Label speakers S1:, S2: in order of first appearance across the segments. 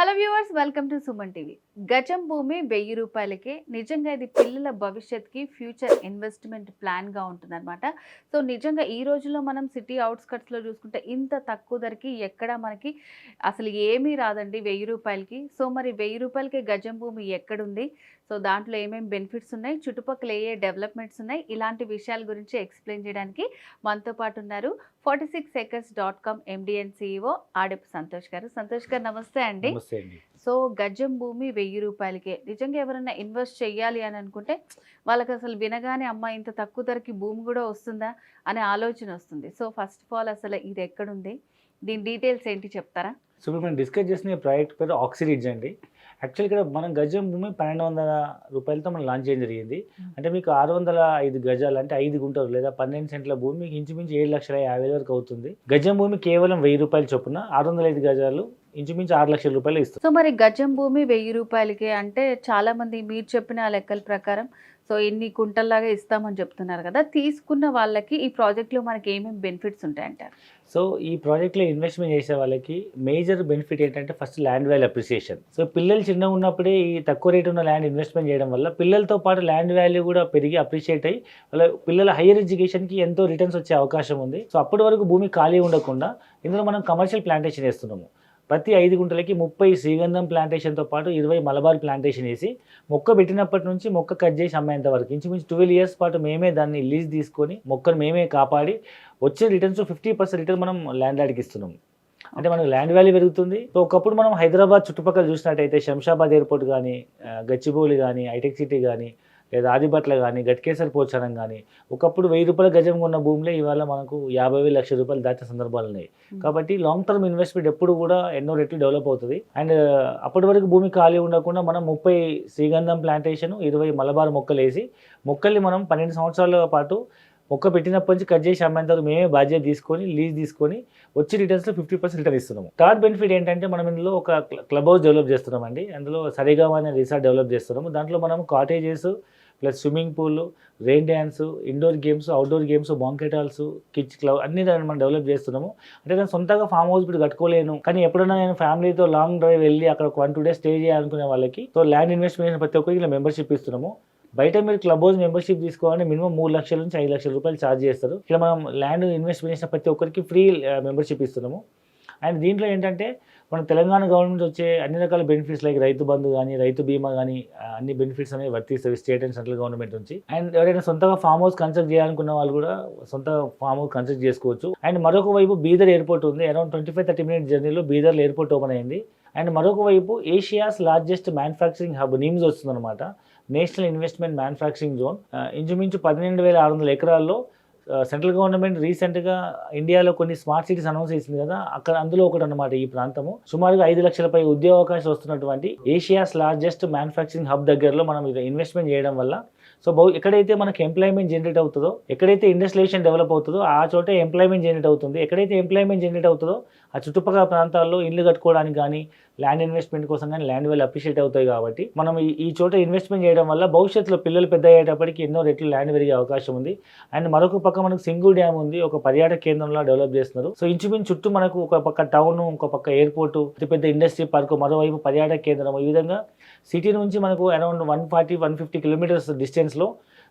S1: Hello viewers, welcome to Suman TV. గజం భూమి 1000 రూపాయలకే నిజంగా ఇది పిల్లల భవిష్యత్తుకి ఫ్యూచర్ ఇన్వెస్ట్మెంట్ ప్లాన్గా ఉంటుందన్నమాట. సో నిజంగా ఈ రోజుల్లో మనం సిటీ అవుట్స్కట్స్లో చూసుకుంటే ఇంత తక్కువ ధరకి ఎక్కడ మనకి అసలు ఏమీ రాదండి 1000 రూపాయలకి. సో మరి 1000 రూపాయలకి గజం భూమి ఎక్కడుంది, సో దాంట్లో ఏమేమి బెనిఫిట్స్ ఉన్నాయి, చుట్టుపక్కల ఏ డెవలప్మెంట్స్ ఉన్నాయి, ఇలాంటి విషయాల గురించి ఎక్స్ప్లెయిన్ చేయడానికి మనతో పాటు ఉన్నారు 46acres.com MD and CEO Adepu Santosh గారు. సంతోష్ గారు నమస్తే అండి. సో గజం భూమి 1000 రూపాయలకే నిజంగా ఎవరైనా ఇన్వెస్ట్ చేయాలి అని అనుకుంటే వాళ్ళకి అసలు వినగానే అమ్మ ఇంత తక్కువ ధరకి భూమి కూడా వస్తుందా అనే ఆలోచన వస్తుంది. సో ఫస్ట్ ఆఫ్ ఆల్ అసలు ఇది ఎక్కడుంది, దీని డీటెయిల్స్ ఏంటి చెప్తారా?
S2: సో ఇప్పుడు మనం డిస్కస్ చేసిన ప్రాజెక్ట్ పేరు ఆక్సిరిడ్జ్ అండి. యాక్చువల్లీ ఇక్కడ మనం గజం భూమి 1200 రూపాయలతో మనం లాంచ్ చేయడం జరిగింది. అంటే మీకు 605 గజాలు అంటే 5 గుంటలు లేదా 12 సెంట్ల భూమి మీకు ఇంచుమించు 7,50,000 వరకు అవుతుంది. గజం భూమి కేవలం 1000 రూపాయలు చొప్పున 605 గజాలు ఇంచుమించు 6 లక్షల రూపాయలు ఇస్తుంది.
S1: సో మరి గజం భూమి 1000 రూపాయలకి అంటే చాలా మంది మీరు చెప్పిన లెక్కల ప్రకారం సో ఇన్ని కుంటల్లాగా ఇస్తామని చెప్తున్నారు కదా, తీసుకున్న వాళ్ళకి ఈ ప్రాజెక్ట్లో మనకి ఏమేమి బెనిఫిట్స్ ఉంటాయంటారు?
S2: సో ఈ ప్రాజెక్ట్లో ఇన్వెస్ట్మెంట్ చేసే వాళ్ళకి మేజర్ బెనిఫిట్ ఏంటంటే first land value appreciation. So పిల్లలు చిన్నగా ఉన్నప్పుడే ఈ తక్కువ రేటు ఉన్న ల్యాండ్ ఇన్వెస్ట్మెంట్ చేయడం వల్ల పిల్లలతో పాటు ల్యాండ్ వాల్యూ కూడా పెరిగి అప్రిషియేట్ అయ్యి వాళ్ళ పిల్లల హైయర్ ఎడ్యుకేషన్కి ఎంతో రిటర్న్స్ వచ్చే అవకాశం ఉంది. సో అప్పటి వరకు భూమి ఖాళీ ఉండకుండా ఇందులో మనం కమర్షియల్ ప్లాంటేషన్ చేస్తున్నాము. ప్రతి 5 గుంటలకి 30 శ్రీగంధం ప్లాంటేషన్తో పాటు 20 మలబార్ ప్లాంటేషన్ వేసి మొక్క పెట్టినప్పటి నుంచి మొక్క కట్ చేసి అమ్మేంత వరకు ఇంచుమించు 12 ఇయర్స్ పాటు మేమే దాన్ని లీజ్ తీసుకొని మొక్కను మేమే కాపాడి వచ్చే రిటర్న్స్ 50% రిటర్న్ మనం ల్యాండ్ లార్డ్కి ఇస్తున్నాం. అంటే మనకు ల్యాండ్ వాల్యూ పెరుగుతుంది. సో ఒకప్పుడు మనం హైదరాబాద్ చుట్టుపక్కల చూసినట్టయితే శంషాబాద్ ఎయిర్పోర్ట్ కానీ, గచ్చిబౌలి కానీ, హైటెక్ సిటీ కానీ, లేదా ఆదిబట్ల కానీ, గట్కేసర్ పోచారం కానీ ఒకప్పుడు 1000 రూపాయల గజం ఉన్న భూమిలో ఇవాళ మనకు 50,000 లక్షల రూపాయలు దాటిన సందర్భాలు ఉన్నాయి. కాబట్టి లాంగ్ టర్మ్ ఇన్వెస్ట్మెంట్ ఎప్పుడు కూడా ఎన్నో రెట్లు డెవలప్ అవుతుంది. అండ్ అప్పటి వరకు భూమి ఖాళీ ఉండకుండా మనం 30 శ్రీగంధం ప్లాంటేషన్ 20 మలబార్ మొక్కలు వేసి మొక్కల్ని మనం 12 సంవత్సరాల పాటు మొక్క పెట్టినప్పటి నుంచి కట్ చేసి అమ్మేంత వరకు మేమే బాధ్యత తీసుకొని లీజ్ తీసుకొని వచ్చి రిటర్న్స్లో 50% రిటర్న్ ఇస్తున్నాము. థర్డ్ బెనిఫిట్ ఏంటంటే మనం ఇందులో ఒక క్లబ్ హౌస్ డెవలప్ చేస్తున్నామండి. అందులో సరిగా అనే రిసార్ట్ డెవలప్ చేస్తున్నాము. దాంట్లో మనం cottages plus swimming pool, rain dance, indoor games, outdoor games, banquet halls, kids club అన్ని దాన్ని మనం డెవలప్ చేస్తున్నాము. అంటే నేను సొంతంగా ఫామ్ హౌస్ ఇప్పుడు కట్టుకోలేను కానీ ఎప్పుడైనా నేను ఫ్యామిలీతో లాంగ్ డ్రైవ్ వెళ్ళి అక్కడ 1-2 డేస్ స్టే చేయాలనుకునే వాళ్ళకి సో ల్యాండ్ ఇన్వెస్ట్మెంట్ ప్రతి ఒక్కరికి ఇలా మెంబర్షిప్ ఇస్తున్నాము. బయట మీరు క్లబ్ హౌస్ మెంబర్షిప్ తీసుకోవాలంటే మినిమం 3 లక్షల నుంచి 5 లక్షల రూపాయలు ఛార్జ్ చేస్తారు. ఇక్కడ మనం ల్యాండ్ ఇన్వెస్ట్మెంట్ చేసిన ప్రతి ఒక్కరికి ఫ్రీ మెంబర్షిప్ ఇస్తున్నాము. అండ్ దీంట్లో ఏంటంటే మన తెలంగాణ గవర్నమెంట్ వచ్చే అన్ని రకాల బెనిఫిట్స్ లైక్ రైతు బంధు కానీ, రైతు బీమా కానీ అన్ని బెనిఫిట్స్ అనేవి వర్తిస్తాయి స్టేట్ అండ్ సెంట్రల్ గవర్నమెంట్ నుంచి. అండ్ ఎవరైనా సొంతగా ఫామ్ హౌస్ కన్స్ట్రక్ట్ చేయాలనుకున్న వాళ్ళు కూడా సొంత ఫామ్ హౌస్ కన్స్ట్రక్ట్ చేసుకోవచ్చు. అండ్ మరొక వైపు బీదర్ ఎయిర్పోర్ట్ ఉంది. అరౌండ్ 25-30 మినిట్స్ జర్నీలో బీదర్లో ఎయిర్పోర్ట్ ఓపెన్ అయింది. అండ్ మరొక వైపు Asia's largest manufacturing hub NIMZ వస్తుందన్నమాట. నేషనల్ ఇన్వెస్ట్మెంట్ మ్యానుఫ్యాక్చరింగ్ జోన్ ఇంచుమించు 12,600 ఎకరాల్లో సెంట్రల్ గవర్నమెంట్ రీసెంట్గా ఇండియాలో కొన్ని స్మార్ట్ సిటీస్ అనౌన్స్ చేసింది కదా, అక్కడ అందులో ఒకటి అన్నమాట ఈ ప్రాంతము. సుమారుగా 5 లక్షలపై ఉద్యోగ అవకాశాలు వస్తున్నటువంటి ఏషియాస్ లార్జెస్ట్ మ్యానుఫ్యాక్చరింగ్ హబ్ దగ్గరలో మనం ఇన్వెస్ట్మెంట్ చేయడం వల్ల సో ఎక్కడైతే మనకి ఎంప్లాయ్మెంట్ జనరేట్ అవుతుందో, ఎక్కడైతే ఇండస్ట్రియలైజేషన్ డెవలప్ అవుతుందో ఆ చోటే ఎంప్లాయ్మెంట్ జనరేట్ అవుతుంది. ఎక్కడైతే ఎంప్లాయ్మెంట్ జనరేట్ అవుతుందో ఆ చుట్టుపక్కల ప్రాంతాల్లో ఇల్లు కట్టుకోవడానికి కానీ, ల్యాండ్ ఇన్వెస్ట్మెంట్ కోసం కానీ ల్యాండ్ వాల్యూ అప్రిషియేట్ అవుతాయి. కాబట్టి మనం ఈ చోట ఇన్వెస్ట్మెంట్ చేయడం వల్ల భవిష్యత్తులో పిల్లలు పెద్ద అయ్యేటప్పటికి ఎన్నో రెట్లు ల్యాండ్ పెరిగే అవకాశం ఉంది. అండ్ మరొక పక్క మనకు సింగూర్ డ్యామ్ ఉంది, ఒక పర్యాటక కేంద్రంలో డెవలప్ చేస్తున్నారు. సో ఇంచుమించు చుట్టూ మనకు ఒక పక్క టౌన్, ఒక పక్క ఎయిర్పోర్ట్, పెద్ద ఇండస్ట్రీ పార్క్, మరోవైపు పర్యాటక కేంద్రం. ఈ విధంగా సిటీ నుంచి మనకు అరౌండ్ 140-150 కిలోమీటర్స్ డిస్టెన్స్లో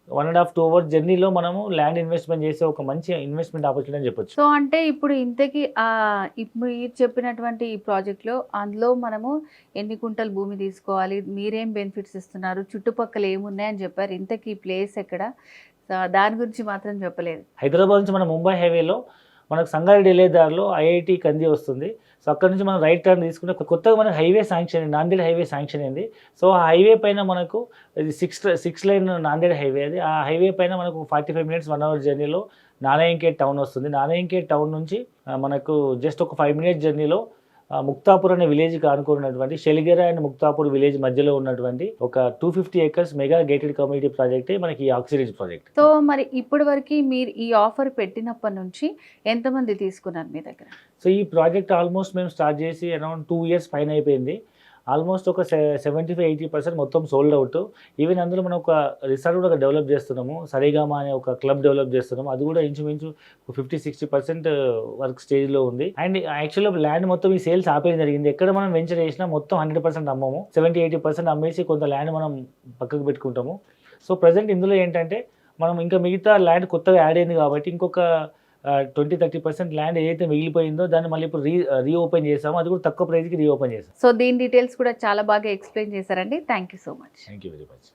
S2: 1.5-2 అవర్స్ జర్నీలో మనము ల్యాండ్ ఇన్వెస్ట్మెంట్ చేసే ఒక మంచి ఇన్వెస్ట్మెంట్ ఆపర్చునిటీ అని చెప్పొచ్చు.
S1: సో అంటే ఇప్పుడు ఇంతకీ ఇప్పుడు మీరు చెప్పినటువంటి ఈ ప్రాజెక్ట్లో అందులో మనము ఎన్ని కుంటలు భూమి తీసుకోవాలి, మీరేం బెనిఫిట్స్ ఇస్తున్నారు, చుట్టుపక్కల ఏమున్నాయని చెప్పారు. ఇంతకీ ప్లేస్ ఎక్కడ, దాని గురించి మాత్రం చెప్పలేదు.
S2: హైదరాబాద్ నుంచి మన ముంబై హైవేలో మనకు సంగారెడ్డి వెళ్ళే దారిలో ఐఐటి కంది వస్తుంది. సో అక్కడ నుంచి మనం రైట్ టర్న్ తీసుకుంటే కొత్తగా మనకు హైవే శాంక్షన్ అయింది, నాందేడ్ హైవే శాంక్షన్ అయింది. సో ఆ హైవే పైన మనకు ఇది 6 లైన్ నాందేడ్ హైవే. అది ఆ హైవే పైన మనకు 45 మినిట్స్ 1 అవర్ జర్నీలో నారాయణఖేడ్ టౌన్ వస్తుంది. నారాయణఖేడ్ టౌన్ నుంచి మనకు జస్ట్ ఒక 5 మినిట్స్ జర్నీలో ముక్తాపూర్ అనే విలేజ్కి ఆనుకున్నటువంటి షెలిగెర అండ్ ముక్తాపూర్ విలేజ్ మధ్యలో ఉన్నటువంటి ఒక 250 acres మెగా గేటెడ్ కమ్యూనిటీ ప్రాజెక్టే మనకి ఈ ఆక్సిరిడ్జ్ ప్రాజెక్ట్.
S1: సో మరి ఇప్పటి వరకు మీరు ఈ ఆఫర్ పెట్టినప్పటి నుంచి ఎంతమంది తీసుకున్నారు మీ దగ్గర?
S2: సో ఈ ప్రాజెక్ట్ ఆల్మోస్ట్ మేము స్టార్ట్ చేసి అరౌండ్ 2 ఇయర్స్ పైన అయిపోయింది. ఆల్మోస్ట్ ఒక 75-80% మొత్తం సోల్డ్ అవుట్. ఈవెన్ అందులో మనం ఒక రిసార్ట్ కూడా డెవలప్ చేస్తున్నాము. సరిగమ అనే ఒక క్లబ్ డెవలప్ చేస్తున్నాము. అది కూడా ఇంచుమించు 50-60% వర్క్ స్టేజ్లో ఉంది. అండ్ యాక్చువల్గా ల్యాండ్ మొత్తం ఈ సేల్స్ ఆపేయడం జరిగింది. ఎక్కడ మనం వెంచర్ చేసినా మొత్తం 100% అమ్మము. 70-80% అమ్మేసి కొంత ల్యాండ్ మనం పక్కకు పెట్టుకుంటాము. సో ప్రజెంట్ ఇందులో ఏంటంటే మనం ఇంకా మిగతా ల్యాండ్ కొత్తగా యాడ్ అయింది కాబట్టి ఇంకొక 20-30% ల్యాండ్ ఏదైతే మిగిలిపోయిందో దాన్ని మళ్ళీ ఇప్పుడు రీఓపెన్ చేసాము. అది కూడా తక్కువ ప్రైస్కి రీఓపెన్ చేసాం.
S1: సో దీని డీటెయిల్స్ కూడా చాలా బాగా ఎక్స్ప్లెయిన్ చేశారండి. Thank you so much.
S2: Thank you very much.